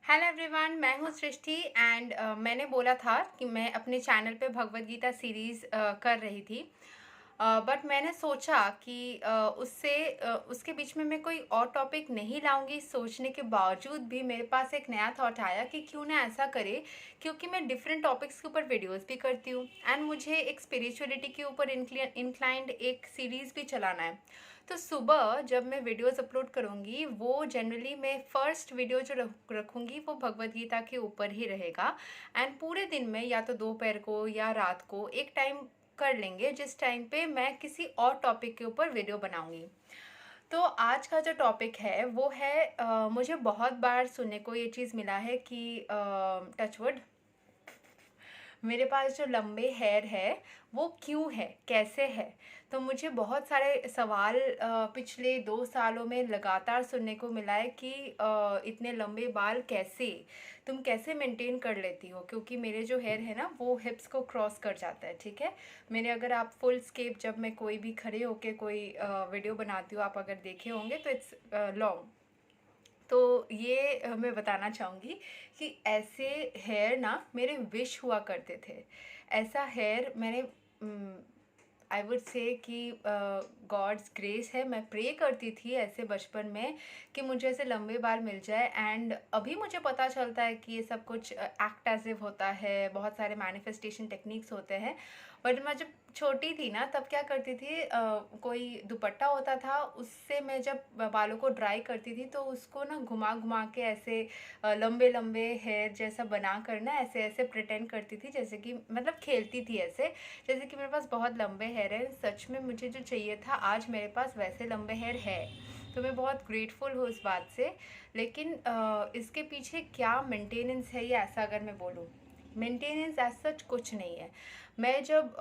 Hello everyone, मैं हूँ सृष्टि and मैंने बोला था कि मैं अपने चैनल पे भगवत गीता सीरीज़ कर रही थी। बट मैंने सोचा कि उसके बीच में मैं कोई और टॉपिक नहीं लाऊंगी। सोचने के बावजूद भी मेरे पास एक नया थॉट आया कि क्यों ना ऐसा करे, क्योंकि मैं डिफरेंट टॉपिक्स के ऊपर वीडियोस भी करती हूँ एंड मुझे एक स्पिरिचुअलिटी के ऊपर इंक्लाइंड एक सीरीज़ भी चलाना है। तो सुबह जब मैं वीडियोस अपलोड करूँगी, वो जनरली मैं फर्स्ट वीडियो जो रखूँगी वो भगवत गीता के ऊपर ही रहेगा। एंड पूरे दिन में या तो दोपहर को या रात को एक टाइम कर लेंगे जिस टाइम पे मैं किसी और टॉपिक के ऊपर वीडियो बनाऊँगी। तो आज का जो टॉपिक है वो है मुझे बहुत बार सुनने को ये चीज़ मिला है कि टचवुड मेरे पास जो लंबे हेयर है वो क्यों है, कैसे है। तो मुझे बहुत सारे सवाल पिछले 2 सालों में लगातार सुनने को मिला है कि इतने लंबे बाल कैसे, तुम कैसे मेंटेन कर लेती हो, क्योंकि मेरे जो हेयर है ना वो हिप्स को क्रॉस कर जाता है। ठीक है, मेरे अगर आप फुल स्केप जब मैं कोई भी खड़े होके कोई वीडियो बनाती हूँ, आप अगर देखे होंगे तो इट्स लॉन्ग। तो ये मैं बताना चाहूँगी कि ऐसे हेयर ना मेरे विश हुआ करते थे। ऐसा हेयर मैंने आई वुड से कि गॉड्स ग्रेस है, मैं प्रे करती थी ऐसे बचपन में कि मुझे ऐसे लंबे बाल मिल जाए। एंड अभी मुझे पता चलता है कि ये सब कुछ एक्ट एज इव होता है, बहुत सारे मैनिफेस्टेशन टेक्निक्स होते हैं। बट मैं जब छोटी थी ना तब क्या करती थी, कोई दुपट्टा होता था उससे मैं जब बालों को ड्राई करती थी तो उसको ना घुमा घुमा के ऐसे लंबे लंबे हेयर जैसा बना कर ना ऐसे ऐसे प्रिटेंड करती थी, जैसे कि मतलब खेलती थी ऐसे, जैसे कि मेरे पास बहुत लंबे हेयर है। सच में मुझे जो चाहिए था आज मेरे पास वैसे लंबे हेयर है। तो मैं बहुत ग्रेटफुल हूँ इस बात से। लेकिन इसके पीछे क्या मेंटेनेंस है, ये ऐसा अगर मैं बोलूँ, मेंटेनेंस एज सच कुछ नहीं है। मैं जब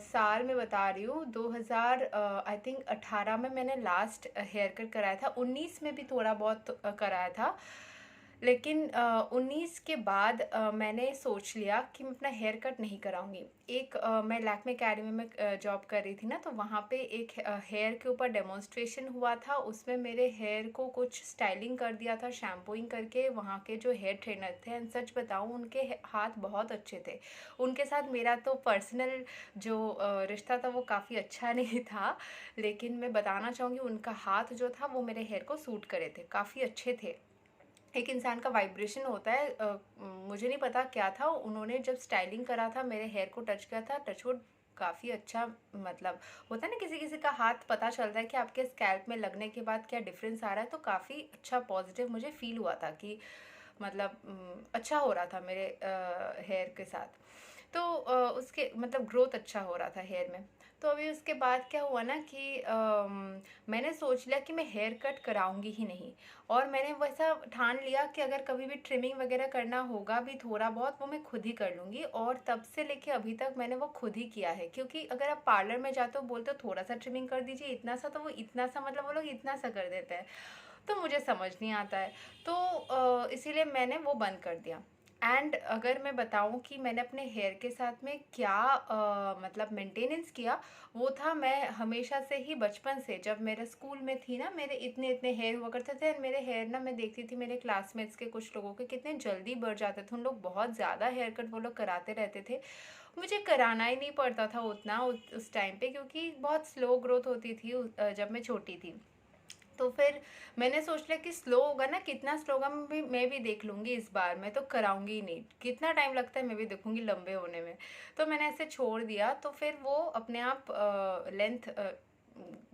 साल में बता रही हूँ 2000 आई थिंक 18 में मैंने लास्ट हेयर कट कराया था, 19 में भी थोड़ा बहुत कराया था। लेकिन 19 के बाद मैंने सोच लिया कि मैं अपना हेयर कट नहीं कराऊंगी। एक मैं लैक्मे अकेडमी में जॉब कर रही थी ना, तो वहाँ पे एक हेयर के ऊपर डेमोन्स्ट्रेशन हुआ था। उसमें मेरे हेयर को कुछ स्टाइलिंग कर दिया था शैम्पूइंग करके वहाँ के जो हेयर ट्रेनर थे। एंड सच बताऊँ उनके हाथ बहुत अच्छे थे। उनके साथ मेरा तो पर्सनल जो रिश्ता था वो काफ़ी अच्छा नहीं था, लेकिन मैं बताना चाहूँगी उनका हाथ जो था वो मेरे हेयर को सूट करे थे, काफ़ी अच्छे थे। एक इंसान का वाइब्रेशन होता है, मुझे नहीं पता क्या था, उन्होंने जब स्टाइलिंग करा था मेरे हेयर को टच किया था, टचवुड काफ़ी अच्छा, मतलब होता है ना किसी किसी का हाथ पता चलता है कि आपके स्कैल्प में लगने के बाद क्या डिफरेंस आ रहा है। तो काफ़ी अच्छा पॉजिटिव मुझे फील हुआ था कि मतलब अच्छा हो रहा था मेरे हेयर के साथ। तो उसके मतलब ग्रोथ अच्छा हो रहा था हेयर में। तो अभी उसके बाद क्या हुआ ना कि मैंने सोच लिया कि मैं हेयर कट कराऊंगी ही नहीं। और मैंने वैसा ठान लिया कि अगर कभी भी ट्रिमिंग वगैरह करना होगा भी थोड़ा बहुत, वो मैं खुद ही कर लूँगी। और तब से लेके अभी तक मैंने वो खुद ही किया है, क्योंकि अगर आप पार्लर में जाते हो बोलते हो थोड़ा सा ट्रिमिंग कर दीजिए, इतना सा, तो वो इतना सा मतलब वो लोग इतना सा कर देते हैं। तो मुझे समझ नहीं आता है। तो इसीलिए मैंने वो बंद कर दिया। एंड अगर मैं बताऊं कि मैंने अपने हेयर के साथ में क्या मतलब मेंटेनेंस किया, वो था मैं हमेशा से ही बचपन से जब मेरे स्कूल में थी ना, मेरे इतने इतने हेयर हुआ करते थे। मेरे हेयर ना मैं देखती थी मेरे क्लासमेट्स के कुछ लोगों के कितने जल्दी बढ़ जाते थे, उन लोग बहुत ज़्यादा हेयर कट वो लोग कराते रहते थे। मुझे कराना ही नहीं पड़ता था उतना उस टाइम पे, क्योंकि बहुत स्लो ग्रोथ होती थी जब मैं छोटी थी। तो फिर मैंने सोच लिया कि स्लो होगा ना, कितना स्लो होगा मैं भी देख लूँगी, इस बार मैं तो कराऊंगी ही नहीं, कितना टाइम लगता है मैं भी देखूंगी लंबे होने में। तो मैंने ऐसे छोड़ दिया। तो फिर वो अपने आप लेंथ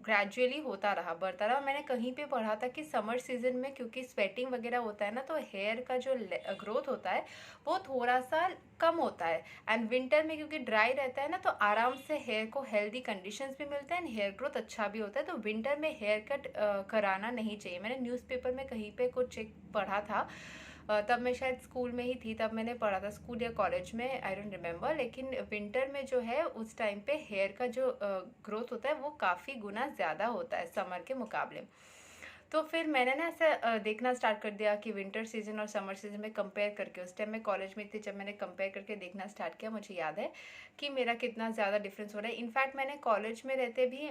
ग्रेजुअली होता रहा, बढ़ता रहा। मैंने कहीं पे पढ़ा था कि समर सीजन में क्योंकि स्वेटिंग वगैरह होता है ना, तो हेयर का जो ग्रोथ होता है वो थोड़ा सा कम होता है। एंड विंटर में क्योंकि ड्राई रहता है ना, तो आराम से हेयर को हेल्दी कंडीशंस भी मिलते हैं एंड हेयर ग्रोथ अच्छा भी होता है। तो विंटर में हेयर कट कराना नहीं चाहिए। मैंने न्यूज़पेपर में कहीं पे कुछ एक पढ़ा था, तब मैं शायद स्कूल में ही थी, तब मैंने पढ़ा था स्कूल या कॉलेज में, आई डोंट रिमेम्बर। लेकिन विंटर में जो है उस टाइम पे हेयर का जो ग्रोथ होता है वो काफ़ी गुना ज़्यादा होता है समर के मुकाबले। तो फिर मैंने ना ऐसा देखना स्टार्ट कर दिया कि विंटर सीज़न और समर सीज़न में कंपेयर करके, उस टाइम मैं कॉलेज में थी जब मैंने कंपेयर करके देखना स्टार्ट किया, मुझे याद है कि मेरा कितना ज़्यादा डिफरेंस हो रहा है। इनफैक्ट मैंने कॉलेज में रहते भी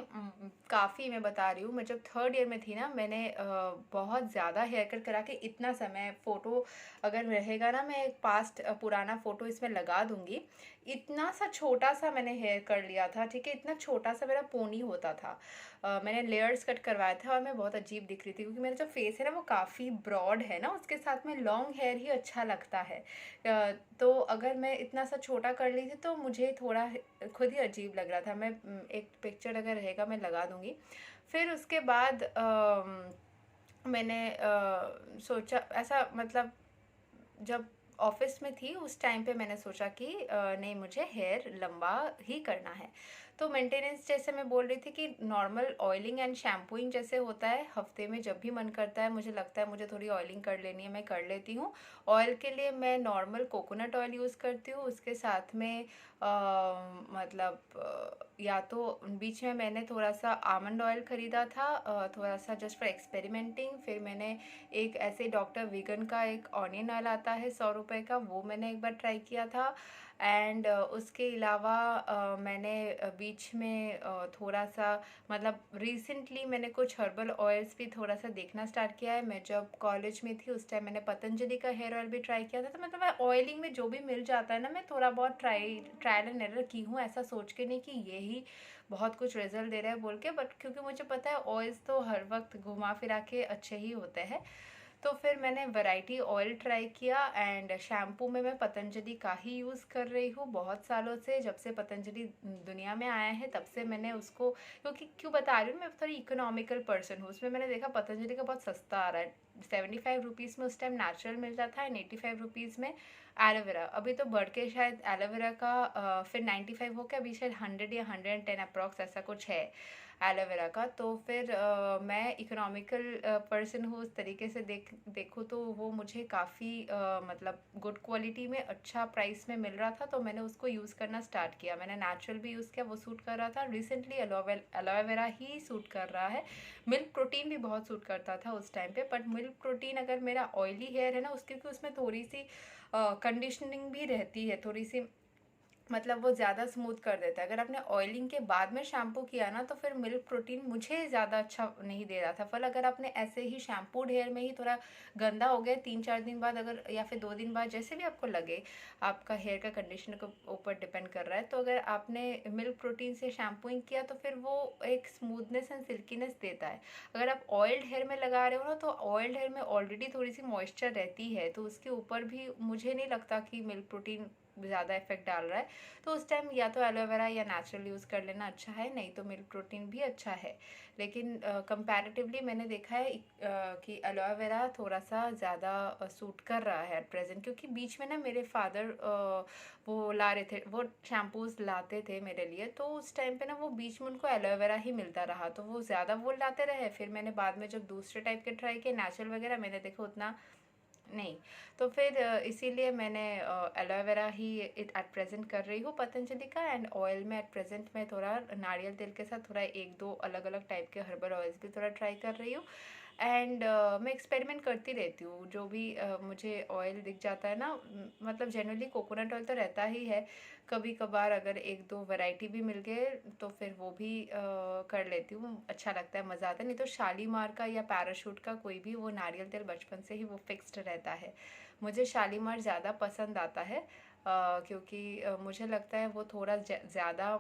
काफ़ी, मैं बता रही हूँ, मैं जब थर्ड ईयर में थी ना, मैंने बहुत ज़्यादा हेयर कट करा के, इतना समय फ़ोटो अगर रहेगा ना, मैं एक पास्ट पुराना फ़ोटो इसमें लगा दूँगी। इतना सा छोटा सा मैंने हेयर कर लिया था, ठीक है? इतना छोटा सा मेरा पोनी होता था। मैंने लेयर्स कट करवाया था और मैं बहुत अजीब दिख रही थी, क्योंकि मेरा जो फेस है ना वो काफ़ी ब्रॉड है ना, उसके साथ में लॉन्ग हेयर ही अच्छा लगता है। तो अगर मैं इतना सा छोटा कर ली थी तो मुझे थोड़ा खुद ही अजीब लग रहा था। मैं एक पिक्चर अगर रहेगा मैं लगा दूँगी। फिर उसके बाद मैंने सोचा ऐसा, मतलब जब ऑफिस में थी उस टाइम पे मैंने सोचा कि नहीं, मुझे हेयर लंबा ही करना है। तो मेंटेनेंस, जैसे मैं बोल रही थी कि नॉर्मल ऑयलिंग एंड शैम्पूइंग जैसे होता है, हफ्ते में जब भी मन करता है, मुझे लगता है मुझे थोड़ी ऑयलिंग कर लेनी है, मैं कर लेती हूँ। ऑयल के लिए मैं नॉर्मल कोकोनट ऑयल यूज़ करती हूँ, उसके साथ में मतलब या तो बीच में मैंने थोड़ा सा आमंड ऑयल ख़रीदा था, थोड़ा सा जस्ट फॉर एक्सपेरिमेंटिंग। फिर मैंने एक ऐसे डॉक्टर वीगन का एक ऑनियन ऑयल आता है 100 रुपये का, वो मैंने एक बार ट्राई किया था। एंड उसके अलावा मैंने बीच में थोड़ा सा, मतलब रिसेंटली मैंने कुछ हर्बल ऑयल्स भी थोड़ा सा देखना स्टार्ट किया है। मैं जब कॉलेज में थी उस टाइम मैंने पतंजलि का हेयर ऑयल भी ट्राई किया था। तो मतलब मैं ऑयलिंग में जो भी मिल जाता है ना, मैं थोड़ा बहुत ट्रायल एंड एरर की हूँ, ऐसा सोच के नहीं कि यही बहुत कुछ रिजल्ट दे रहा है बोल के, बट क्योंकि मुझे पता है ऑयल्स तो हर वक्त घुमा फिरा के अच्छे ही होते हैं। तो फिर मैंने वैरायटी ऑयल ट्राई किया, एंड शैम्पू में मैं पतंजलि का ही यूज़ कर रही हूँ बहुत सालों से। जब से पतंजलि दुनिया में आया है तब से मैंने उसको, क्योंकि क्यों बता रही हूँ, मैं थोड़ी इकोनॉमिकल पर्सन हूँ। उसमें मैंने देखा पतंजलि का बहुत सस्ता आ रहा है, 75 रुपीज़ में उस टाइम नेचुरल मिलता था, एंड 85 रुपीज़ में एलोवेरा। अभी तो बढ़ के शायद एलोवेरा का फिर 95 हो के अभी शायद 100 या 110 अप्रॉक्स ऐसा कुछ है एलोवेरा का। तो फिर मैं इकोनॉमिकल पर्सन हूँ, उस तरीके से देखूँ तो वो मुझे काफ़ी मतलब गुड क्वालिटी में अच्छा प्राइस में मिल रहा था, तो मैंने उसको यूज़ करना स्टार्ट किया। मैंने नेचुरल भी यूज़ किया, वो सूट कर रहा था। रिसेंटली एलोवेरा ही सूट कर रहा है। मिल्क प्रोटीन भी बहुत सूट करता था उस टाइम पे, बट मिल्क प्रोटीन अगर मेरा ऑयली हेयर है ना, उसकी, क्योंकि उसमें थोड़ी सी कंडीशनिंग भी रहती है, थोड़ी सी, मतलब वो ज़्यादा स्मूथ कर देता है। अगर आपने ऑयलिंग के बाद में शैम्पू किया ना, तो फिर मिल्क प्रोटीन मुझे ज़्यादा अच्छा नहीं दे रहा था। फल अगर आपने ऐसे ही शैम्पूड हेयर में ही थोड़ा गंदा हो गया 3-4 दिन बाद, अगर या फिर 2 दिन बाद, जैसे भी आपको लगे, आपका हेयर का कंडीशन के ऊपर डिपेंड कर रहा है, तो अगर आपने मिल्क प्रोटीन से शैम्पूइंग किया तो फिर वो एक स्मूथनेस एंड सिल्कीनेस देता है। अगर आप ऑयल्ड हेयर में लगा रहे हो ना, तो ऑयल्ड हेयर में ऑलरेडी थोड़ी सी मॉइस्चर रहती है, तो उसके ऊपर भी मुझे नहीं लगता कि मिल्क प्रोटीन ज़्यादा इफेक्ट डाल रहा है। तो उस टाइम या तो एलोवेरा या नेचुरल यूज़ कर लेना अच्छा है, नहीं तो मिल्क प्रोटीन भी अच्छा है। लेकिन कंपैरेटिवली मैंने देखा है कि एलोवेरा थोड़ा सा ज़्यादा सूट कर रहा है एट प्रेजेंट, क्योंकि बीच में ना मेरे फादर वो ला रहे थे, वो शैम्पूज़ लाते थे मेरे लिए, तो उस टाइम पे ना वो बीच में उनको एलोवेरा ही मिलता रहा, तो वो ज़्यादा वो लाते रहे। फिर मैंने बाद में जब दूसरे टाइप के ट्राई किए नेचुरल वगैरह, मैंने देखा उतना नहीं। तो फिर इसीलिए मैंने एलोवेरा ही एट प्रेजेंट कर रही हूँ पतंजलि का। एंड ऑयल में एट प्रेजेंट मैं थोड़ा नारियल तेल के साथ थोड़ा एक दो अलग अलग टाइप के हर्बल ऑयल्स भी थोड़ा ट्राई कर रही हूँ। एंड मैं एक्सपेरिमेंट करती रहती हूँ, जो भी मुझे ऑयल दिख जाता है ना, मतलब जनरली कोकोनट ऑयल तो रहता ही है, कभी कभार अगर एक दो वैरायटी भी मिल गए तो फिर वो भी कर लेती हूँ, अच्छा लगता है, मज़ा आता है। नहीं तो शालीमार का या पैराशूट का कोई भी वो नारियल तेल बचपन से ही वो फिक्स्ड रहता है। मुझे शालीमार ज़्यादा पसंद आता है क्योंकि मुझे लगता है वो थोड़ा ज़्यादा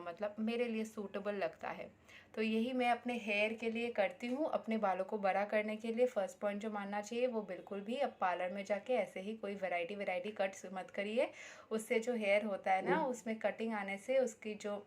मतलब मेरे लिए सूटेबल लगता है। तो यही मैं अपने हेयर के लिए करती हूँ, अपने बालों को बड़ा करने के लिए। फर्स्ट पॉइंट जो मानना चाहिए वो बिल्कुल भी अब पार्लर में जाके ऐसे ही कोई वैरायटी कट्स मत करिए। उससे जो हेयर होता है ना, उसमें कटिंग आने से उसकी जो,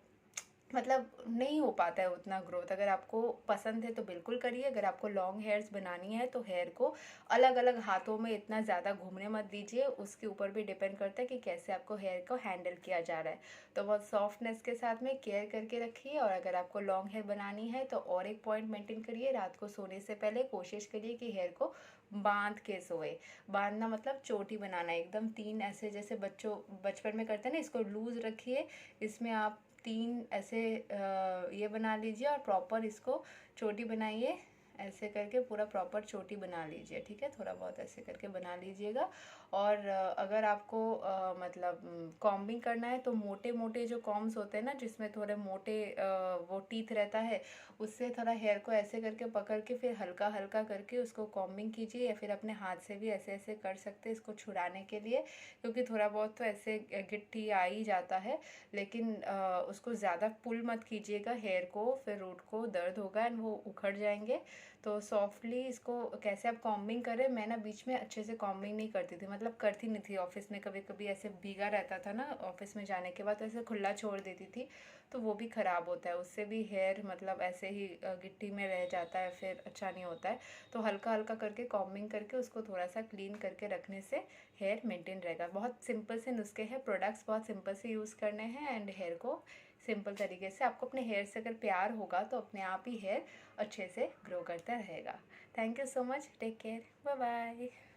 मतलब नहीं हो पाता है उतना ग्रोथ। अगर आपको पसंद है तो बिल्कुल करिए। अगर आपको लॉन्ग हेयर्स बनानी है तो हेयर को अलग अलग हाथों में इतना ज़्यादा घूमने मत दीजिए, उसके ऊपर भी डिपेंड करता है कि कैसे आपको हेयर को हैंडल किया जा रहा है। तो बहुत सॉफ्टनेस के साथ में केयर करके रखिए। और अगर आपको लॉन्ग हेयर बनानी है तो और एक पॉइंट मेंटेन करिए, रात को सोने से पहले कोशिश करिए कि हेयर को बांध के सोए। बांधना मतलब चोटी बनाना एकदम 3 ऐसे, जैसे बच्चों बचपन में करते हैं ना, इसको लूज रखिए। इसमें आप 3 ऐसे ये बना लीजिए और प्रॉपर इसको चोटी बनाइए। ऐसे करके पूरा प्रॉपर चोटी बना लीजिए, ठीक है। थोड़ा बहुत ऐसे करके बना लीजिएगा। और अगर आपको मतलब कॉम्बिंग करना है तो मोटे मोटे जो कॉम्स होते हैं ना, जिसमें थोड़े मोटे वो टीथ रहता है, उससे थोड़ा हेयर को ऐसे करके पकड़ के फिर हल्का हल्का करके उसको कॉम्बिंग कीजिए, या फिर अपने हाथ से भी ऐसे ऐसे कर सकते हैं इसको छुड़ाने के लिए, क्योंकि थोड़ा बहुत तो ऐसे गिट्टी आ ही जाता है। लेकिन उसको ज़्यादा पुल मत कीजिएगा हेयर को, फिर रूट को दर्द होगा एंड वो उखड़ जाएंगे। तो सॉफ्टली इसको कैसे आप कॉम्बिंग करें। मैं ना बीच में अच्छे से कॉम्बिंग नहीं करती थी, मतलब करती नहीं थी ऑफिस में, कभी कभी ऐसे भीगा रहता था ना ऑफिस में जाने के बाद, तो ऐसे खुला छोड़ देती थी, तो वो भी ख़राब होता है, उससे भी हेयर मतलब ऐसे ही गिट्टी में रह जाता है, फिर अच्छा नहीं होता है। तो हल्का हल्का करके कॉम्बिंग करके उसको थोड़ा सा क्लीन करके रखने से हेयर मेंटेन रहेगा। बहुत सिंपल से नुस्खे हैं, प्रोडक्ट्स बहुत सिंपल से यूज़ करने हैं, एंड हेयर को सिंपल तरीके से, आपको अपने हेयर से अगर प्यार होगा तो अपने आप ही हेयर अच्छे से ग्रो करता रहेगा। Thank you so much, take care, bye bye.